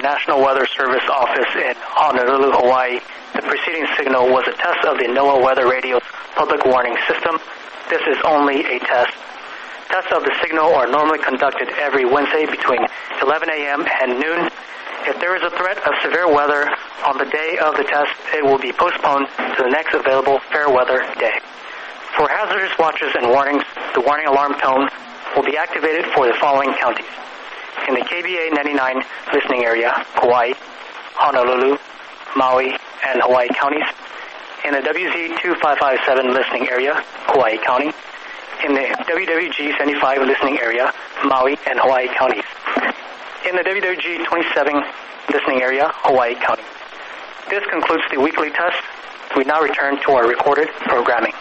National Weather Service office in Honolulu, Hawaii. The preceding signal was a test of the NOAA Weather Radio's public warning system. This is only a test. Tests of the signal are normally conducted every Wednesday between 11 a.m. and noon. If there is a threat of severe weather on the day of the test, it will be postponed to the next available fair weather day. For hazardous watches and warnings, the warning alarm tone will be activated for the following counties. In the KBA 99 listening area, Hawaii, Honolulu, Maui, and Hawaii counties. In the WZ2557 listening area, Hawaii County. In the WWG75 listening area, Maui and Hawaii counties. In the WWG27 listening area, Hawaii County. This concludes the weekly test. We now return to our recorded programming.